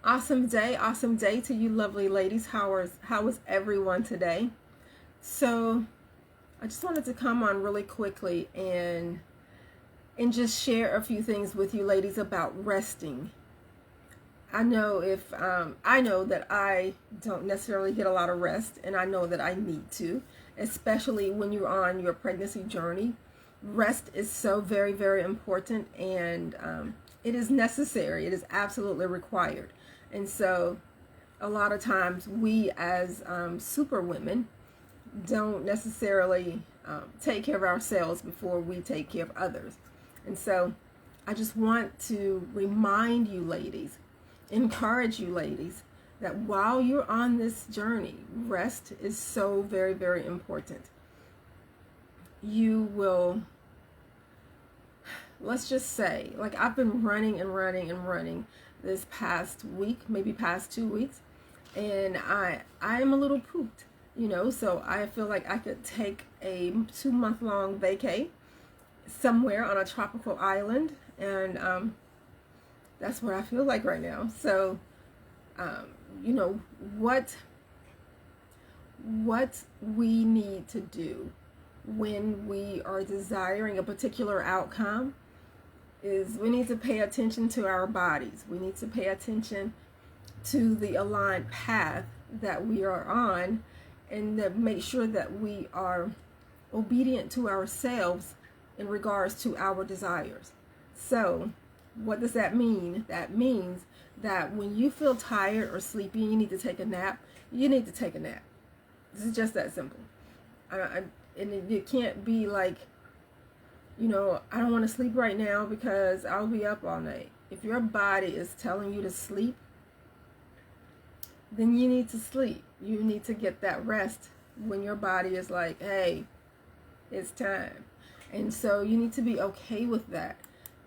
Awesome day to you lovely ladies. How is everyone today? So, I just wanted to come on really quickly and just share a few things with you ladies about resting. I know that I don't necessarily get a lot of rest, and I know that I need to, especially when you're on your pregnancy journey. Rest is so very, very important, and it is necessary. It is absolutely required. And so, a lot of times, we as super women don't necessarily take care of ourselves before we take care of others. And so, I just want to remind you, ladies, encourage you, ladies, that while you're on this journey, rest is so very, very important. You will, let's just say, like I've been running and running and running this past week, maybe past 2 weeks, and I am a little pooped, so I feel like I could take a 2 month long vacay somewhere on a tropical island, and that's what I feel like right now. So, um, you know what what we need to do when we are desiring a particular outcome is we need to pay attention to our bodies. We need to pay attention to the aligned path that we are on, and to make sure that we are obedient to ourselves in regards to our desires. So, what does that mean? That means that when you feel tired or sleepy, you need to take a nap. You need to take a nap. This is just that simple. And it can't be like, I don't want to sleep right now because I'll be up all night. If your body is telling you to sleep, then you need to sleep. You need to get that rest when your body is like, hey, it's time. And so you need to be okay with that.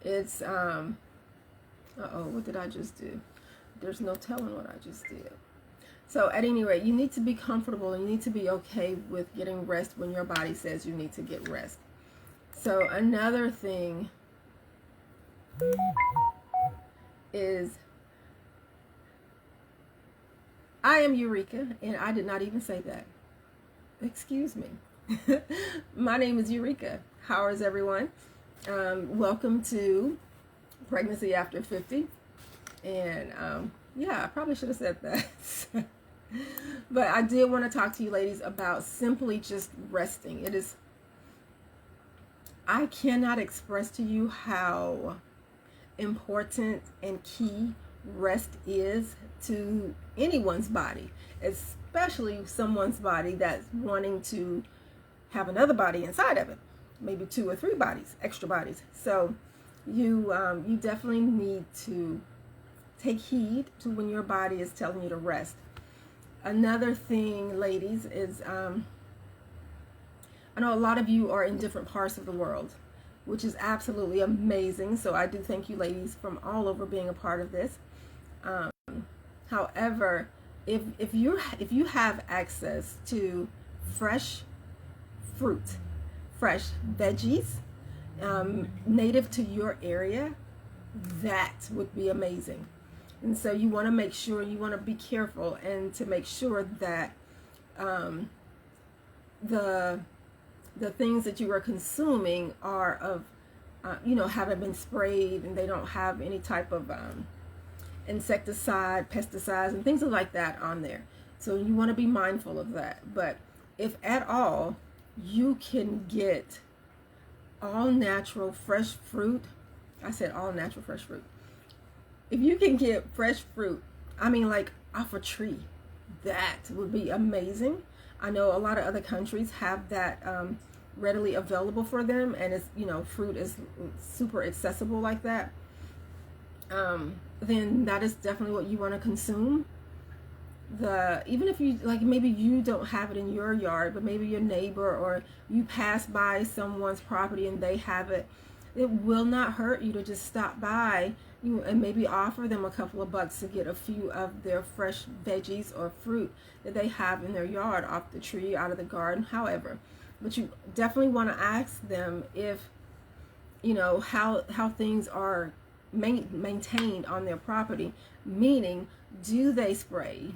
It's, what did I just do? There's no telling what I just did. So at any rate, you need to be comfortable and you need to be okay with getting rest when your body says you need to get rest. So another thing is, I am Eureka, and I did not even say that. Excuse me. My name is Eureka. How is everyone? Welcome to Pregnancy After 50. And I probably should have said that. But I did want to talk to you ladies about simply just resting. I cannot express to you how important and key rest is to anyone's body, especially someone's body that's wanting to have another body inside of it, maybe 2 or 3 bodies, extra bodies. So you definitely need to take heed to when your body is telling you to rest. Another thing, ladies, is I know a lot of you are in different parts of the world, which is absolutely amazing. So I do thank you ladies from all over being a part of this. However, if you have access to fresh fruit, fresh veggies, native to your area, that would be amazing. And so you want to make sure, you want to be careful and to make sure that the things that you are consuming are of, haven't been sprayed, and they don't have any type of insecticide, pesticides, and things like that on there. So you want to be mindful of that. But if at all, you can get all natural fresh fruit. I said all natural fresh fruit. If you can get fresh fruit, I mean like off a tree, that would be amazing. I know a lot of other countries have that readily available for them, and it's, fruit is super accessible like that. Then that is definitely what you want to consume. Even if you, like, maybe you don't have it in your yard, but maybe your neighbor, or you pass by someone's property and they have it, it will not hurt you to just stop by and maybe offer them a couple of bucks to get a few of their fresh veggies or fruit that they have in their yard, off the tree, out of the garden, however. But you definitely want to ask them if, how things are maintained on their property, meaning, do they spray?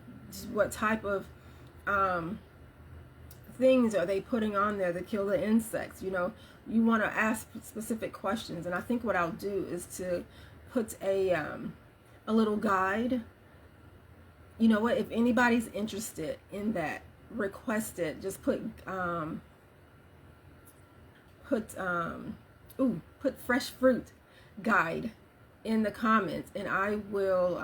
What type of things are they putting on there to kill the insects? You know, you want to ask specific questions. And I think what I'll do is to put a little guide. You know what, if anybody's interested in that, request it. Just put fresh fruit guide in the comments, and I will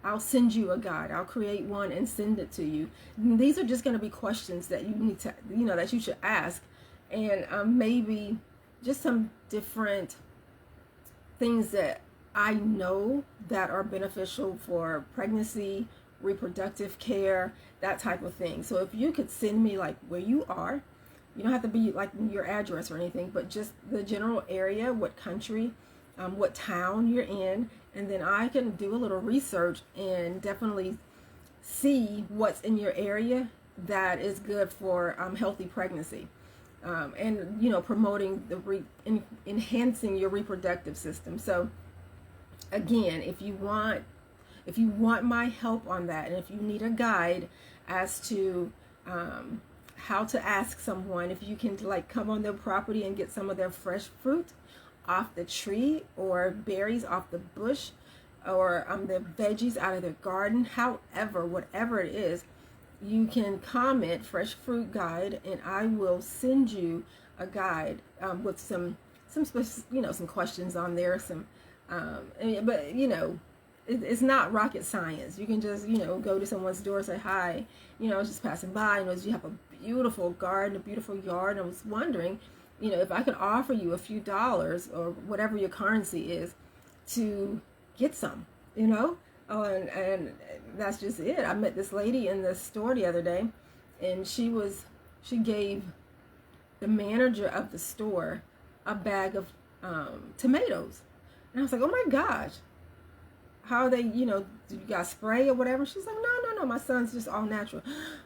I'll send you a guide. I'll create one and send it to you. And these are just going to be questions that you need to, you know, that you should ask, and maybe just some different things that I know that are beneficial for pregnancy, reproductive care, that type of thing. So if you could send me like where you are, you don't have to be like your address or anything, but just the general area, what country, what town you're in, and then I can do a little research and definitely see what's in your area that is good for healthy pregnancy, and you know, promoting the enhancing your reproductive system. So again, if you want my help on that, and if you need a guide as to how to ask someone if you can like come on their property and get some of their fresh fruit off the tree, or berries off the bush, or the veggies out of their garden, however, whatever it is, you can comment fresh fruit guide, and I will send you a guide with some you know, some questions on there, some but you know, it's not rocket science. You can just, you know, go to someone's door, say hi, you know, I was just passing by, you know, you have a beautiful garden, a beautiful yard, and I was wondering, you know, if I could offer you a few dollars or whatever your currency is to get some, you know. And that's just it. I met this lady in the store the other day, and she gave the manager of the store a bag of tomatoes, and I was like, oh my gosh, how are they, you know, do you guys spray or whatever? She's like, no, my son's just all natural.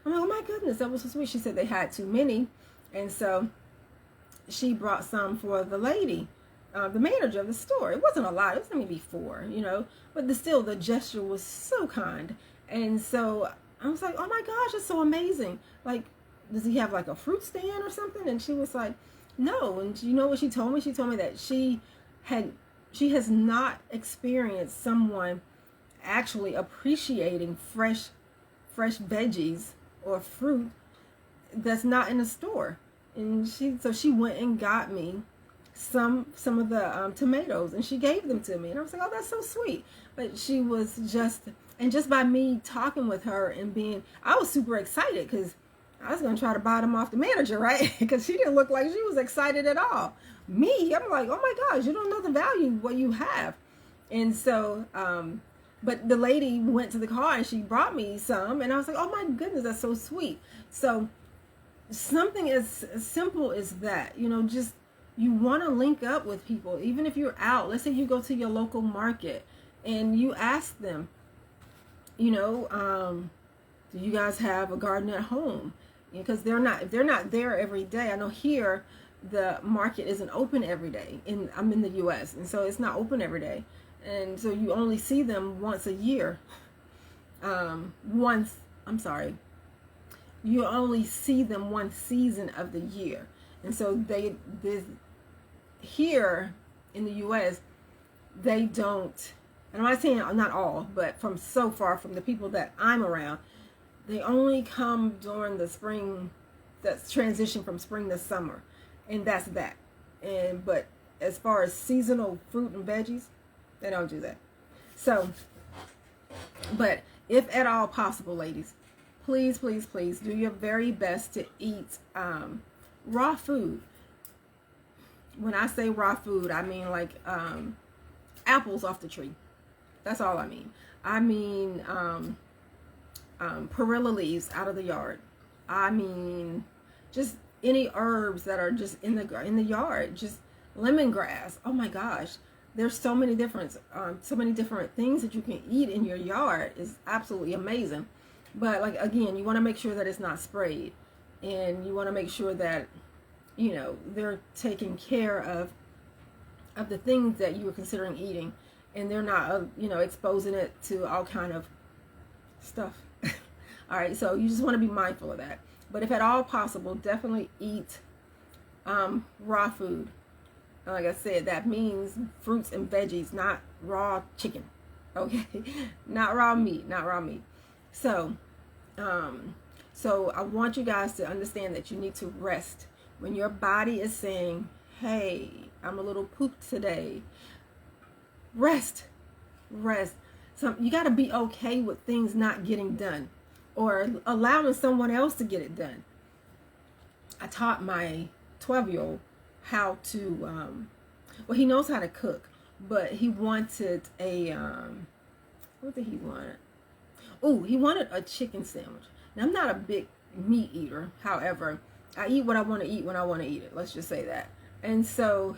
I'm like, oh my goodness, that was so sweet. She said they had too many, and so she brought some for the lady, the manager of the store. It wasn't a lot, it was maybe 4, you know, but still the gesture was so kind. And so I was like, oh my gosh, it's so amazing. Like, does he have like a fruit stand or something? And she was like, no. And you know what she told me? She told me that she has not experienced someone actually appreciating fresh veggies or fruit that's not in the store. And she went and got me some of the tomatoes, and she gave them to me, and I was like, oh, that's so sweet. But she was just by me talking with her and I was super excited, because I was gonna try to buy them off the manager, right? Because she didn't look like she was excited at all. Me, I'm like, oh my gosh, you don't know the value of what you have. And so but the lady went to the car and she brought me some, and I was like, oh my goodness, that's so sweet. So something as simple as that, you know, just, you want to link up with people, even if you're out. Let's say you go to your local market and you ask them, you know, do you guys have a garden at home? Because they're not there every day. I know here the market isn't open every day, and I'm in the US, and so it's not open every day, and so you only see them once a year. You only see them one season of the year. And so they here in the US, they don't, and I'm not saying not all, but from so far from the people that I'm around, they only come during the spring, that's transition from spring to summer, and that's that. But as far as seasonal fruit and veggies, they don't do that. So, but if at all possible, ladies, please do your very best to eat raw food. When I say raw food, I mean like apples off the tree. That's all I mean. I mean perilla leaves out of the yard. I mean just any herbs that are just in the yard. Just lemongrass. Oh my gosh, there's so many different things that you can eat in your yard. It's absolutely amazing. But like, again, you want to make sure that it's not sprayed, and you want to make sure that, you know, they're taking care of of the things that you were considering eating, and they're not, you know, exposing it to all kind of stuff. All right, so you just want to be mindful of that. But if at all possible, definitely eat raw food. Like I said, that means fruits and veggies, not raw chicken. Okay, not raw meat, not raw meat. So, so I want you guys to understand that you need to rest. When your body is saying, hey, I'm a little pooped today, rest. So you got to be okay with things not getting done or allowing someone else to get it done. I taught my 12-year-old how to, well, he knows how to cook, but he wanted a, what did he want? Oh, he wanted a chicken sandwich. Now, I'm not a big meat eater. However, I eat what I want to eat when I want to eat it. Let's just say that. And so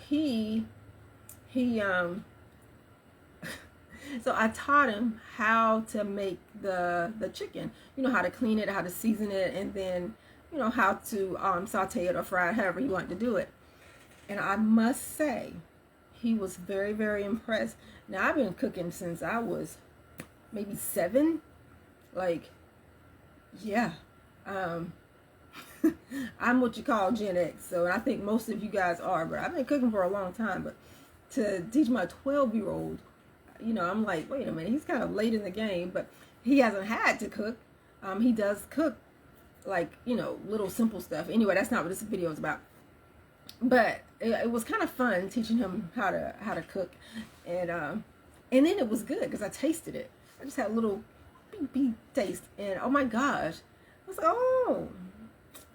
so I taught him how to make the chicken. You know, how to clean it, how to season it, and then, you know, how to saute it or fry it, however you want to do it. And I must say, he was very, very impressed. Now, I've been cooking since I was maybe 7. Like, yeah. I'm what you call Gen X, so I think most of you guys are, but I've been cooking for a long time. But to teach my 12-year-old, you know, I'm like, wait a minute, he's kind of late in the game, but he hasn't had to cook. He does cook, like, you know, little simple stuff. Anyway, that's not what this video is about. But it was kind of fun teaching him how to cook, and then it was good because I tasted it. I just had a little beep taste, and oh my gosh, I was like, oh,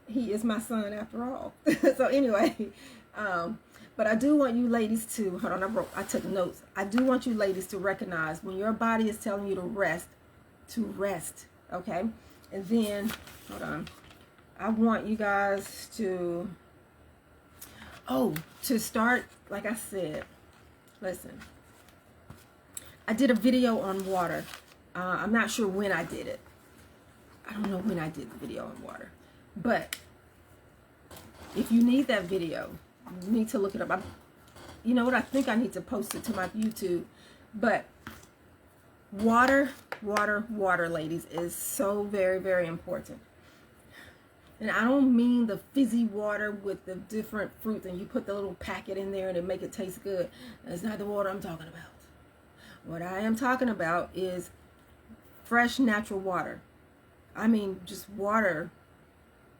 he is my son after all. So anyway, but I do want you ladies to, hold on, I took notes. I do want you ladies to recognize when your body is telling you to rest, okay? And then, hold on, I want you guys to, to start, like I said, listen, I did a video on water. I'm not sure when I did it. I don't know when I did the video on water. But if you need that video, you need to look it up. You know what? I think I need to post it to my YouTube. But water, ladies, is so very, very important. And I don't mean the fizzy water with the different fruits and you put the little packet in there and it make it taste good. That's not the water I'm talking about. What I am talking about is fresh, natural water. I mean, just water,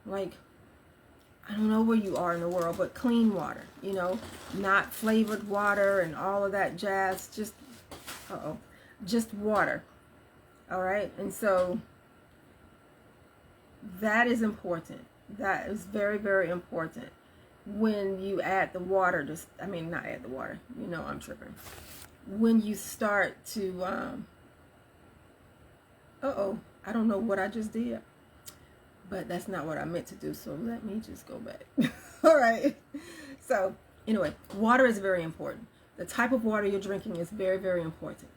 like, I don't know where you are in the world, but clean water, you know, not flavored water and all of that jazz, just water, all right? And so that is important. That is very, very important when you add the water, not add the water, you know, I'm tripping. When you start to, I don't know what I just did. But that's not what I meant to do, so let me just go back. All right. So, anyway, water is very important. The type of water you're drinking is very, very important.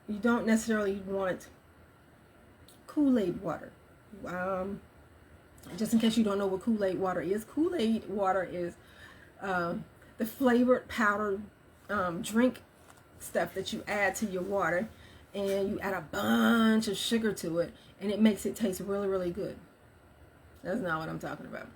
You don't necessarily want Kool-Aid water. Just in case you don't know what Kool-Aid water is, Kool-Aid water is the flavored powdered drink stuff that you add to your water, and you add a bunch of sugar to it, and it makes it taste really, really good. That's not what I'm talking about.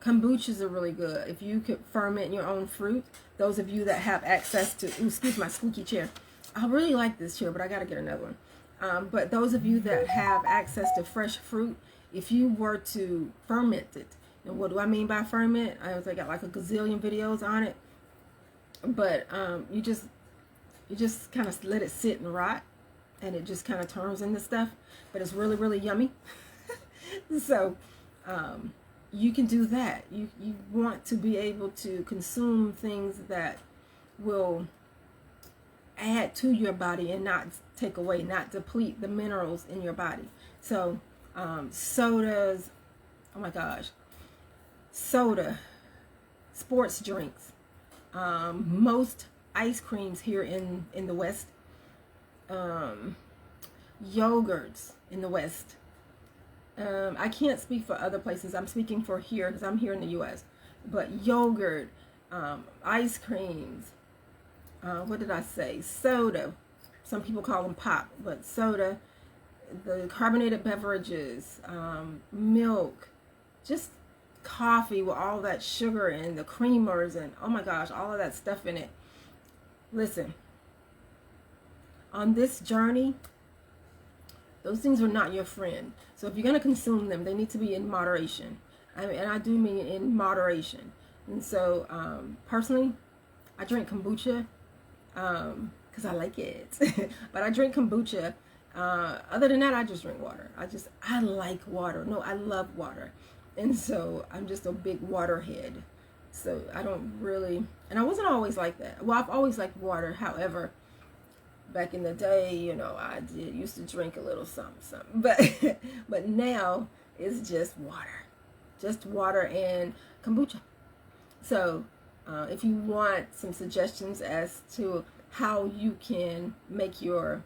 Kombuchas are really good. If you could ferment your own fruit, those of you that have access to, excuse my squeaky chair. I really like this chair, but I got to get another one. But those of you that have access to fresh fruit, if you were to ferment it, and what do I mean by ferment? I got like a gazillion videos on it. But you just kind of let it sit and rot, and it just kind of turns into stuff, but it's really, really yummy. So you can do that. You want to be able to consume things that will add to your body and not take away, not deplete the minerals in your body. So sodas, oh my gosh, soda, sports drinks, most ice creams here in the West, yogurts in the West. I can't speak for other places. I'm speaking for here because I'm here in the U.S. But yogurt, ice creams. What did I say? Soda. Some people call them pop, but soda. The carbonated beverages, milk, just coffee with all that sugar and the creamers and oh my gosh, all of that stuff in it. Listen, on this journey, those things are not your friend. So if you're going to consume them, they need to be in moderation. And I do mean in moderation. And so personally, I drink kombucha because I like it. But I drink kombucha. Other than that, I just drink water. I like water. No, I love water. And so I'm just a big water head. So I don't really, and I wasn't always like that. Well, I've always liked water. However, back in the day, I used to drink a little something. But now it's just water and kombucha. So if you want some suggestions as to how you can make your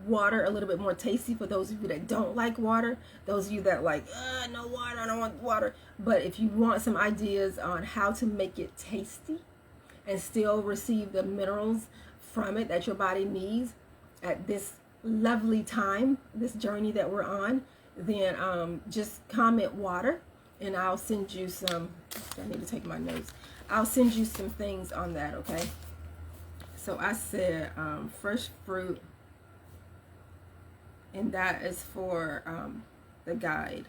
water a little bit more tasty, for those of you that don't like water, those of you that like no water, I don't want water, but if you want some ideas on how to make it tasty and still receive the minerals from it that your body needs at this lovely time, this journey that we're on, then just comment water and I'll send you some. I need to take my notes. I'll send you some things on that, okay? So I said fresh fruit, and that is for the guide,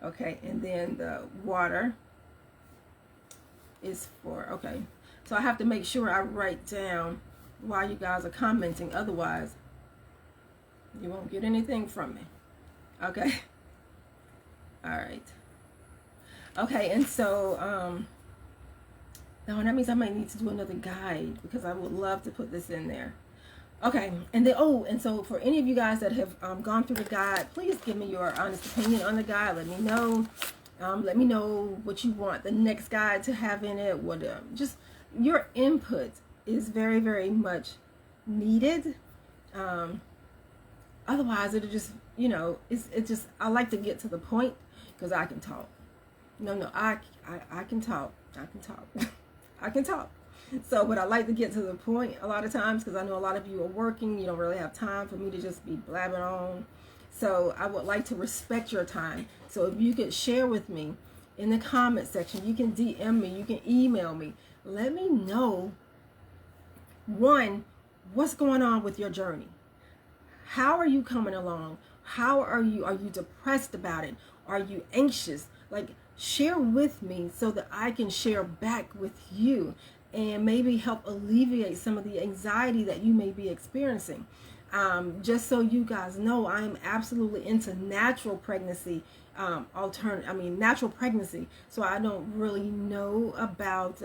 okay? And then the water is for, okay. So I have to make sure I write down while you guys are commenting, otherwise you won't get anything from me, okay? All right. Okay, and so now that means I might need to do another guide because I would love to put this in there. Okay, and then and so for any of you guys that have gone through the guide, please give me your honest opinion on the guide. Let me know. Let me know what you want the next guide to have in it. What just your input is very, very much needed. Otherwise, it'll just it's just, I like to get to the point because I can talk. No, I can talk. I can talk. I can talk. So, but I like to get to the point a lot of times because I know a lot of you are working. You don't really have time for me to just be blabbing on. So I would like to respect your time. So if you could share with me in the comment section, you can DM me, you can email me. Let me know, one, what's going on with your journey? How are you coming along? How are you depressed about it? Are you anxious? Like, share with me so that I can share back with you and maybe help alleviate some of the anxiety that you may be experiencing. Just so you guys know, I'm absolutely into natural pregnancy, natural pregnancy. So I don't really know about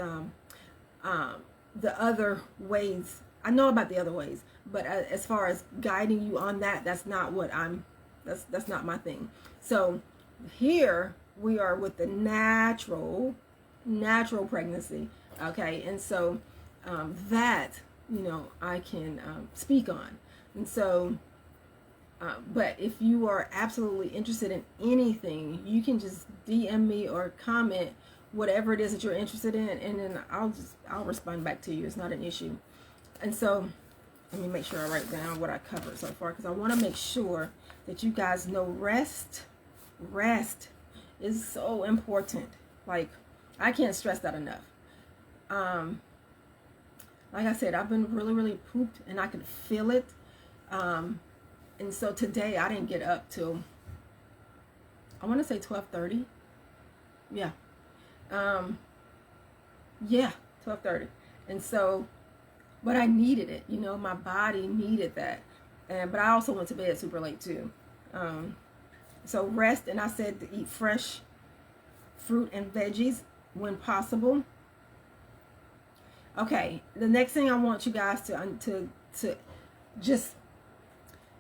the other ways. I know about the other ways, but as far as guiding you on that, that's not what that's not my thing. So here we are with the natural pregnancy, okay? And so that, I can speak on. And so, but if you are absolutely interested in anything, you can just DM me or comment whatever it is that you're interested in, and then I'll respond back to you. It's not an issue. And so let me make sure I write down what I covered so far, because I want to make sure that you guys know rest is so important. Like, I can't stress that enough. Like I said, I've been really, really pooped, and I can feel it. And so today I didn't get up till, I want to say 12:30. Yeah. 12:30. And so, but I needed it, my body needed that. But I also went to bed super late too. So rest, and I said to eat fresh fruit and veggies when possible. Okay, the next thing I want you guys to just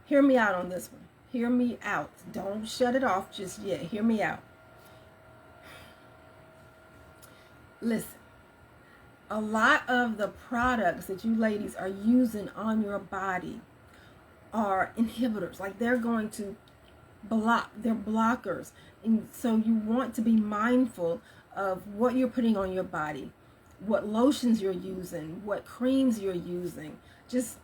hear me out on this one. Hear me out. Don't shut it off just yet. Hear me out. Listen, a lot of the products that you ladies are using on your body are inhibitors. Like, they're going to block. They're blockers. And so you want to be mindful of what you're putting on your body, what lotions you're using, what creams you're using, just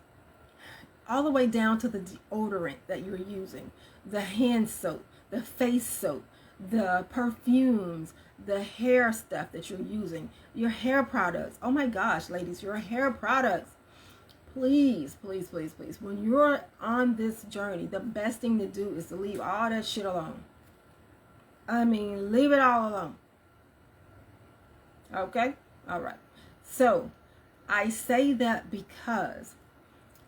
all the way down to the deodorant that you're using, the hand soap, the face soap, the perfumes, the hair stuff that you're using, your hair products. Oh my gosh, ladies, your hair products. Please, please, please, please, when you're on this journey, the best thing to do is to leave all that shit alone. I mean, leave it all alone. Okay? All right. So, I say that because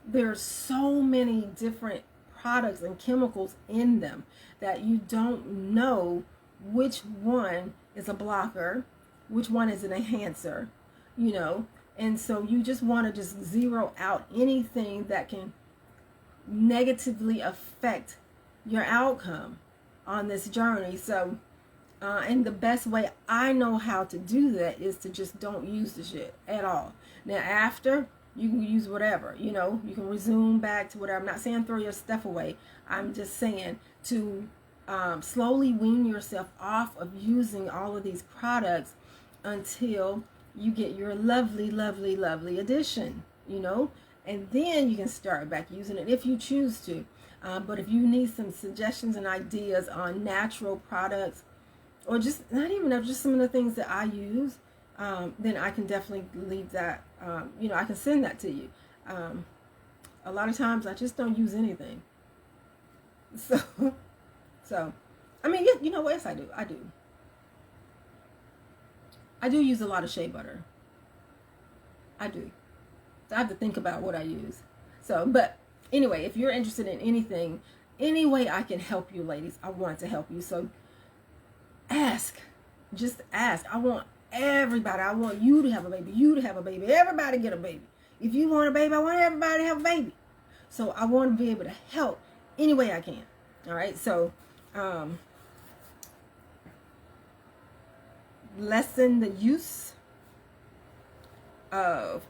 there's so many different products and chemicals in them that you don't know which one is a blocker, which one is an enhancer, you know. And so you just want to just zero out anything that can negatively affect your outcome on this journey. So, and the best way I know how to do that is to just don't use the shit at all. Now, after, you can use whatever, you know, you can resume back to whatever. I'm not saying throw your stuff away. I'm just saying to slowly wean yourself off of using all of these products until you get your lovely, lovely, lovely addition, you know, and then you can start back using it if you choose to. But if you need some suggestions and ideas on natural products, or just not even just some of the things that I use, then I can definitely leave that, you know, I can send that to you. A lot of times I just don't use anything. So, I mean, you know what? Yes, I do. I do use a lot of shea butter. I do. I have to think about what I use. So, but anyway, if you're interested in anything, any way I can help you, ladies, I want to help you. So ask. Just ask. I want everybody. I want you to have a baby. You to have a baby. Everybody get a baby. If you want a baby, I want everybody to have a baby. So I want to be able to help any way I can. All right. So, lessen the use of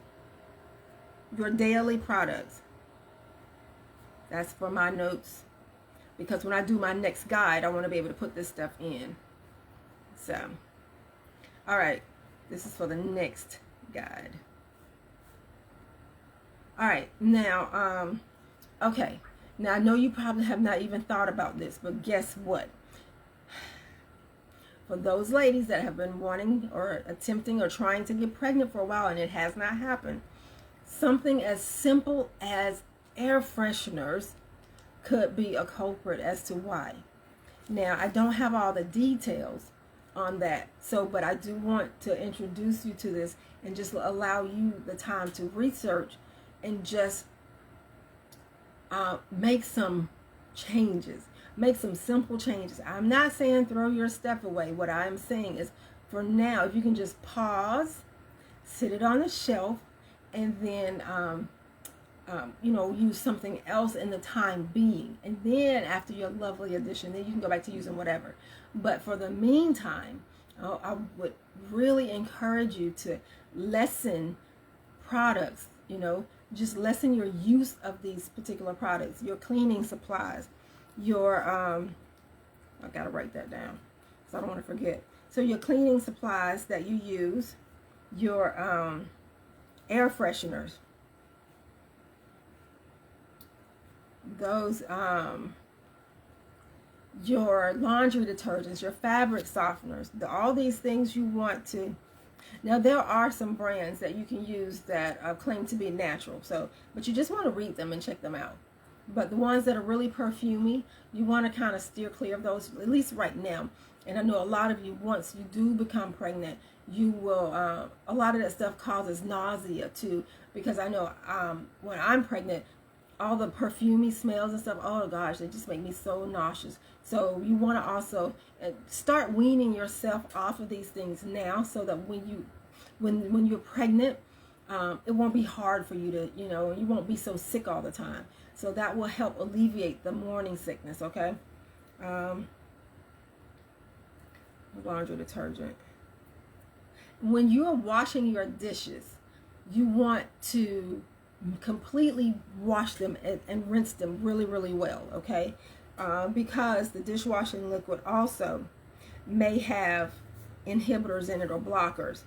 your daily products. That's for my notes, because when I do my next guide, I want to be able to put this stuff in. So, all right, this is for the next guide. All right, now, okay, now I know you probably have not even thought about this, but guess what? For those ladies that have been wanting or attempting or trying to get pregnant for a while and it has not happened, something as simple as air fresheners could be a culprit as to why. Now, I don't have all the details on that, but I do want to introduce you to this and just allow you the time to research and just make some changes. Make some simple changes. I'm not saying throw your stuff away. What I'm saying is, for now, if you can just pause, sit it on the shelf, and then, you know, use something else in the time being. And then after your lovely addition, then you can go back to using whatever. But for the meantime, I would really encourage you to lessen products, you know, just lessen your use of these particular products, your cleaning supplies, your I gotta write that down so I don't want to forget. So your cleaning supplies that you use, your air fresheners, those your laundry detergents, your fabric softeners, all these things you want to. Now, there are some brands that you can use that claim to be natural, but you just want to read them and check them out. But the ones that are really perfumey, you want to kind of steer clear of those, at least right now. And I know a lot of you, once you do become pregnant, you will, a lot of that stuff causes nausea too, because I know when I'm pregnant, all the perfumey smells and stuff, oh gosh, they just make me so nauseous. So you want to also start weaning yourself off of these things now, so that when you're pregnant, it won't be hard for you to, you know, you won't be so sick all the time. So that will help alleviate the morning sickness, okay? Laundry detergent. When you are washing your dishes, you want to completely wash them and rinse them really, really well, okay? Because the dishwashing liquid also may have inhibitors in it or blockers.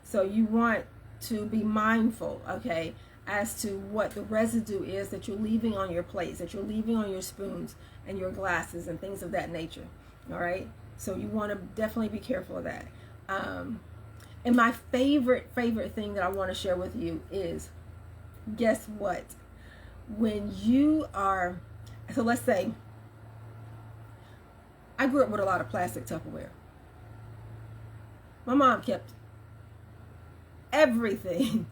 So you want to be mindful, okay, as to what the residue is that you're leaving on your plates, that you're leaving on your spoons and your glasses and things of that nature. All right, so you want to definitely be careful of that. And my favorite thing that I want to share with you is, guess what? When you are, so let's say, I grew up with a lot of plastic Tupperware. My mom kept everything,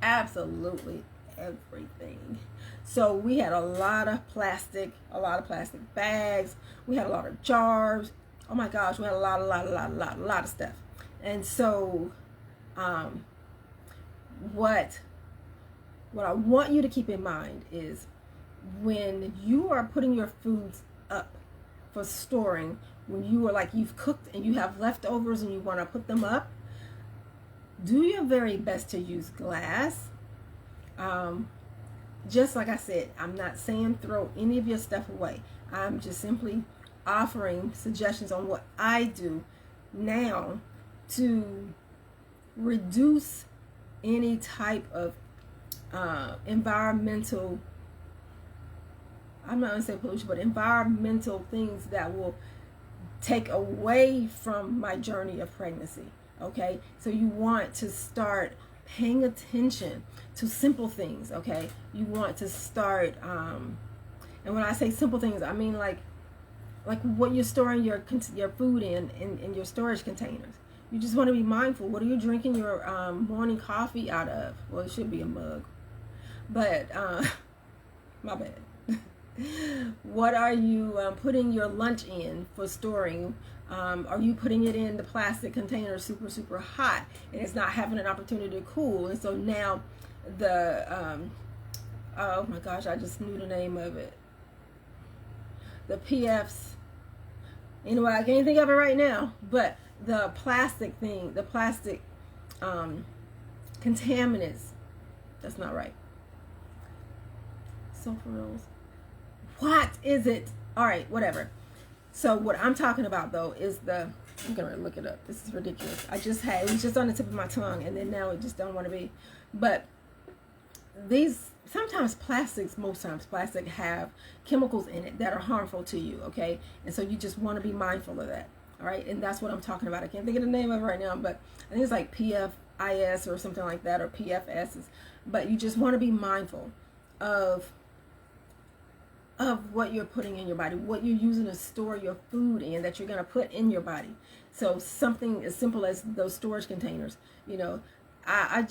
absolutely everything. So we had a lot of plastic bags. We had a lot of jars. Oh my gosh, we had a lot of stuff. And so, what I want you to keep in mind is, when you are putting your foods up for storing, when you are like, you've cooked and you have leftovers and you want to put them up, do your very best to use glass. Just like I said, I'm not saying throw any of your stuff away. I'm just simply offering suggestions on what I do now to reduce any type of environmental, I'm not going to say pollution, but environmental things that will take away from my journey of pregnancy. Okay, so you want to start paying attention to simple things. Okay, you want to start, and when I say simple things, I mean like what you're storing your food in your storage containers. You just want to be mindful. What are you drinking your morning coffee out of? Well, it should be a mug, but my bad. What are you putting your lunch in for storing? Are you putting it in the plastic container super hot and it's not having an opportunity to cool? And so now the oh my gosh, I just knew the name of it. The PFs. Anyway, I can't think of it right now. But the plastic thing, the plastic contaminants. That's not right. Sulfurose. What is it? All right, whatever. So what I'm talking about though is I'm gonna look it up. This is ridiculous. It was just on the tip of my tongue, and then now it just don't want to be. But most times plastic have chemicals in it that are harmful to you. Okay, and so you just want to be mindful of that. All right, and that's what I'm talking about. I can't think of the name of it right now, but I think it's like PFIS or something like that, or PFS. But you just want to be mindful of what you're putting in your body, what you're using to store your food in, that you're going to put in your body. So something as simple as those storage containers. You know, I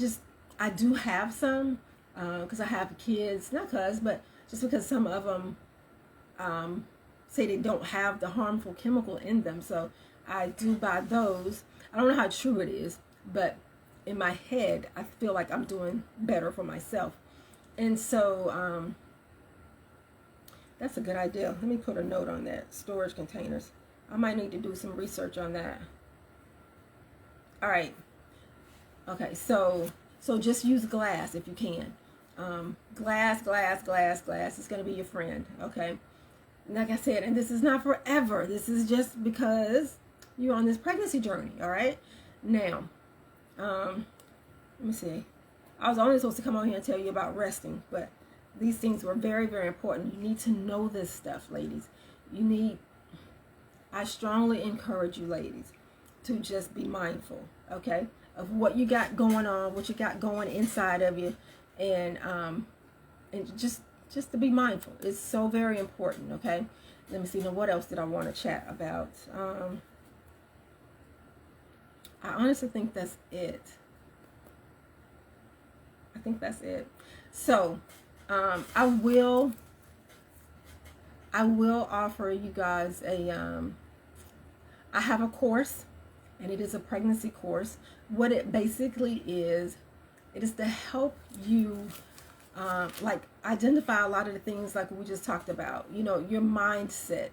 do have some because I have kids, but just because some of them say they don't have the harmful chemical in them. So I do buy those. I don't know how true it is, but in my head, I feel like I'm doing better for myself. And so, that's a good idea. Let me put a note on that. Storage containers. I might need to do some research on that. All right. Okay, so just use glass if you can. Glass is going to be your friend, okay? Like I said, and this is not forever. This is just because you're on this pregnancy journey, all right? Now, let me see. I was only supposed to come on here and tell you about resting, but these things were very, very important. You need to know this stuff, ladies. I strongly encourage you, ladies, to just be mindful, okay, of what you got going on, what you got going inside of you, and just to be mindful. It's so very important, okay? Let me see. Now, what else did I want to chat about? I honestly think that's it. So, I will offer you guys I have a course, and it is a pregnancy course. What it basically is, it is to help you identify a lot of the things like we just talked about. You know, your mindset,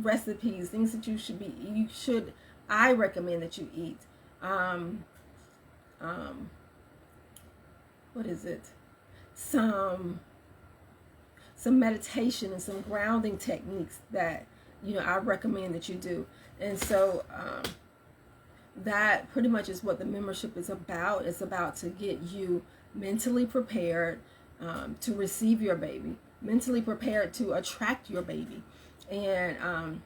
recipes, things that I recommend that you eat. What is it? Some meditation and some grounding techniques that I recommend that you do. And so that pretty much is what the membership is about. It's about to get you mentally prepared to receive your baby, mentally prepared to attract your baby, and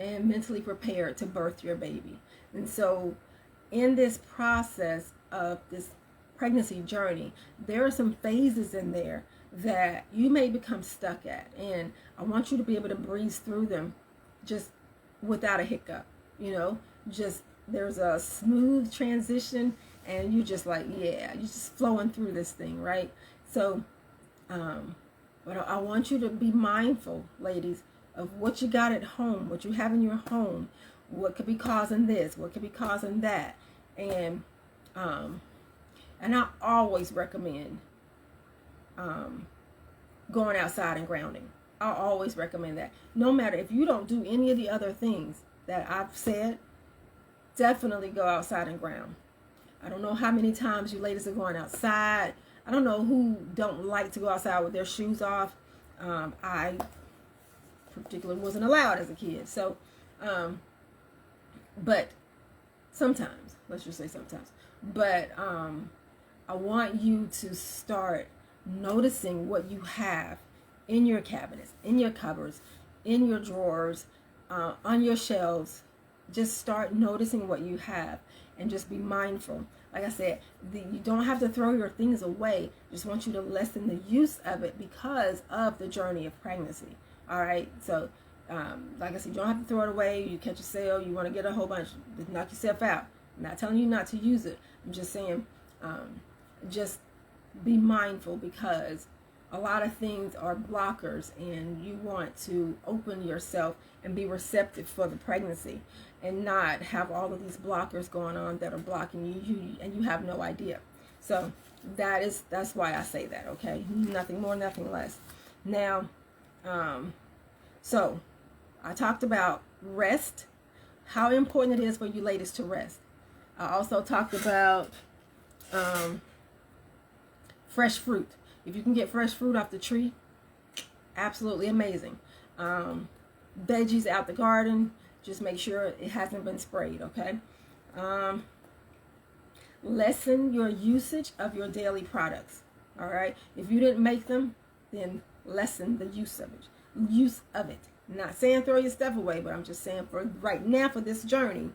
mentally prepared to birth your baby. And so in this process of this pregnancy journey, there are some phases in there that you may become stuck at, and I want you to be able to breeze through them just without a hiccup. Just there's a smooth transition, and you just like, yeah, you're just flowing through this thing, right? So but I want you to be mindful, ladies, of what you got at home, what you have in your home, what could be causing this, what could be causing that. And I always recommend going outside and grounding. I always recommend that. No matter if you don't do any of the other things that I've said, definitely go outside and ground. I don't know how many times you ladies are going outside. I don't know who don't like to go outside with their shoes off. I particularly wasn't allowed as a kid. So, but sometimes, let's just say sometimes. But I want you to start noticing what you have in your cabinets, in your cupboards, in your drawers, on your shelves. Just start noticing what you have and just be mindful. Like I said, you don't have to throw your things away. Just want you to lessen the use of it because of the journey of pregnancy. All right. So, like I said, you don't have to throw it away. You catch a sale, you want to get a whole bunch, just knock yourself out. I'm not telling you not to use it. I'm just saying, just be mindful because a lot of things are blockers, and you want to open yourself and be receptive for the pregnancy and not have all of these blockers going on that are blocking you and you have no idea. So that's why I say that, okay? Nothing more, nothing less. Now, so I talked about rest, how important it is for you ladies to rest. I also talked about fresh fruit. If you can get fresh fruit off the tree, absolutely amazing. Veggies out the garden, just make sure it hasn't been sprayed, okay? Lessen your usage of your daily products, all right? If you didn't make them, then lessen the use of it. Not saying throw your stuff away, but I'm just saying for right now, for this journey,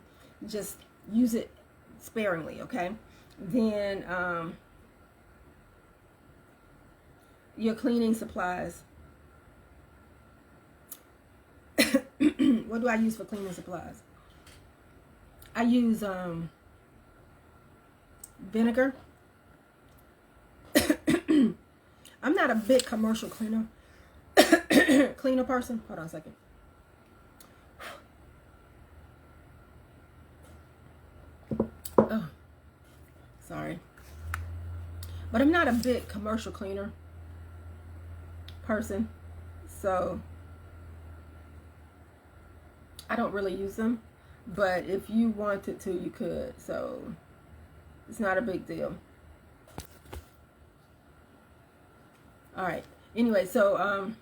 just use it sparingly, okay? Then your cleaning supplies. What do I use for cleaning supplies? I use vinegar. I'm not a big commercial cleaner person. Hold on a second. Oh, sorry. But I'm not a big commercial cleaner person, so I don't really use them. But if you wanted to, you could. So it's not a big deal. All right. Anyway, so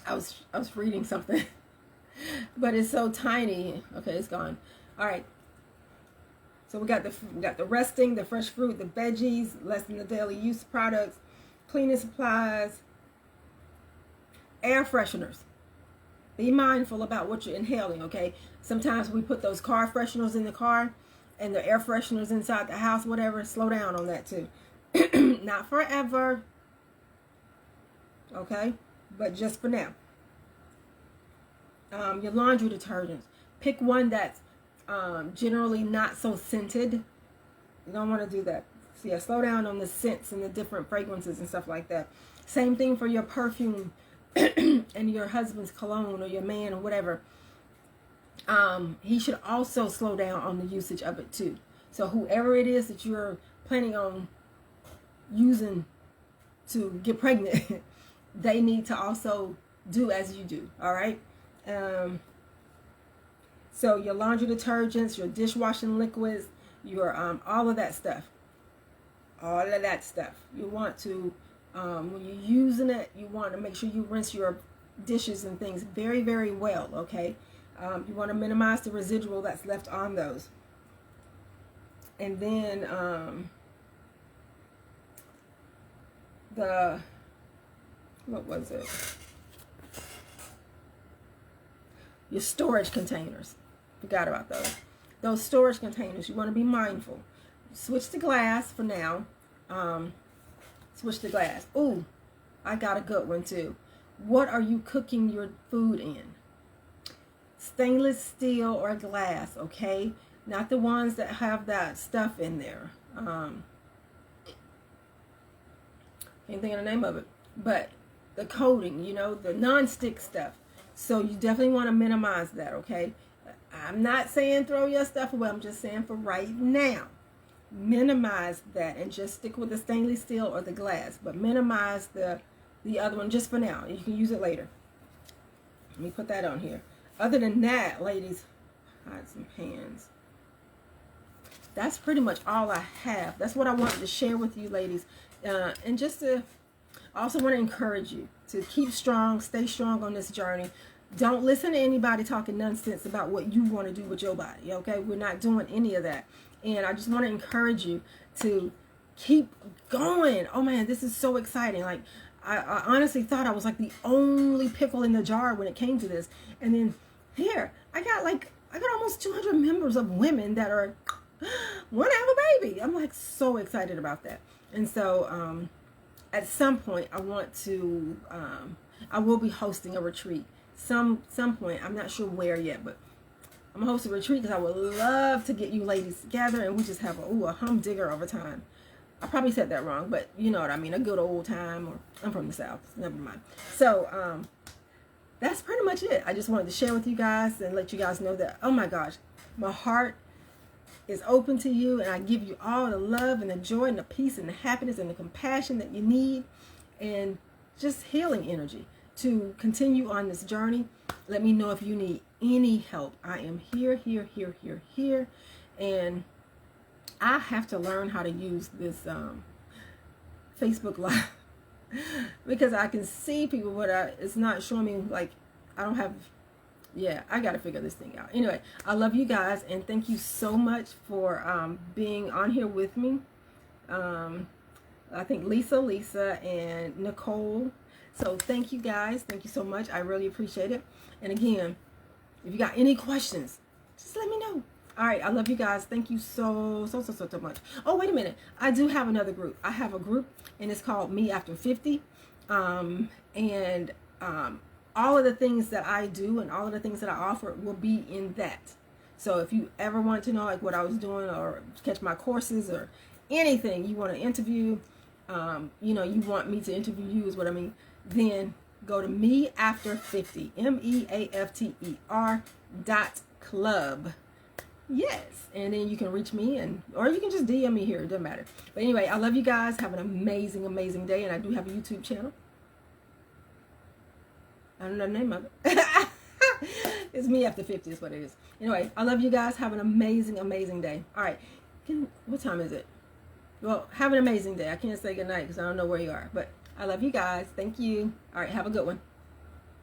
I was reading something, but it's so tiny. Okay, it's gone. All right. So we got the resting, the fresh fruit, the veggies, less than the daily use products, cleaning supplies, air fresheners. Be mindful about what you're inhaling, okay? Sometimes we put those car fresheners in the car and the air fresheners inside the house, whatever. Slow down on that too. Not forever, okay? But just for now. Your laundry detergents. Pick one that's generally not so scented. You don't want to do that. So yeah, slow down on the scents and the different fragrances and stuff like that. Same thing for your perfume and your husband's cologne or your man or whatever. He should also slow down on the usage of it too. So whoever it is that you're planning on using to get pregnant, they need to also do as you do. All right. So your laundry detergents, your dishwashing liquids, your all of that stuff. All of that stuff. You want to when you're using it, you want to make sure you rinse your dishes and things very, very well, okay? You want to minimize the residual that's left on those. And then what was it? Your storage containers. Forgot about those. Those storage containers, you want to be mindful. Switch to glass for now. Switch to glass. Ooh, I got a good one too. What are you cooking your food in? Stainless steel or glass, okay? Not the ones that have that stuff in there. Can't think of the name of it. But the coating, you know, the non-stick stuff. So you definitely want to minimize that, okay? I'm not saying throw your stuff away. I'm just saying for right now, minimize that and just stick with the stainless steel or the glass. But minimize the other one just for now. You can use it later. Let me put that on here. Other than that, ladies, hide some pans. That's pretty much all I have. That's what I wanted to share with you, ladies. And just to also want to encourage you to keep strong, stay strong on this journey. Don't listen to anybody talking nonsense about what you want to do with your body, okay? We're not doing any of that. And I just want to encourage you to keep going. Oh, man, this is so exciting. Like, I honestly thought I was like the only pickle in the jar when it came to this. And then here, I got almost 200 members of women that are want to have a baby. I'm like so excited about that. And so at some point I want to I will be hosting a retreat some point. I'm not sure where yet, but I'm gonna host a retreat because I would love to get you ladies together and we just have a humdinger over time. I probably said that wrong, but you know what I mean, a good old time. Or I'm from the South, never mind. So that's pretty much it. I just wanted to share with you guys and let you guys know that, oh my gosh, my heart is open to you, and I give you all the love and the joy and the peace and the happiness and the compassion that you need, and just healing energy to continue on this journey. Let me know if you need any help. I am here, and I have to learn how to use this Facebook Live because I can see people, but it's not showing me, like, I don't have. Yeah, I got to figure this thing out. Anyway, I love you guys, and thank you so much for being on here with me. I think Lisa, and Nicole. So thank you guys. Thank you so much. I really appreciate it. And again, if you got any questions, just let me know. All right, I love you guys. Thank you so much. Oh, wait a minute. I do have another group. I have a group, and it's called Me After 50. All of the things that I do and all of the things that I offer will be in that. So if you ever want to know like what I was doing or catch my courses or anything you want to interview, you know, you want me to interview you is what I mean, then go to Me After 50, MEAFTER.club. Yes, and then you can reach me, or you can just DM me here. It doesn't matter. But anyway, I love you guys. Have an amazing day, and I do have a YouTube channel. I don't know the name of it. It's Me After 50 is what it is. Anyway, I love you guys. Have an amazing day. All right. What time is it? Well, have an amazing day. I can't say goodnight because I don't know where you are. But I love you guys. Thank you. All right. Have a good one.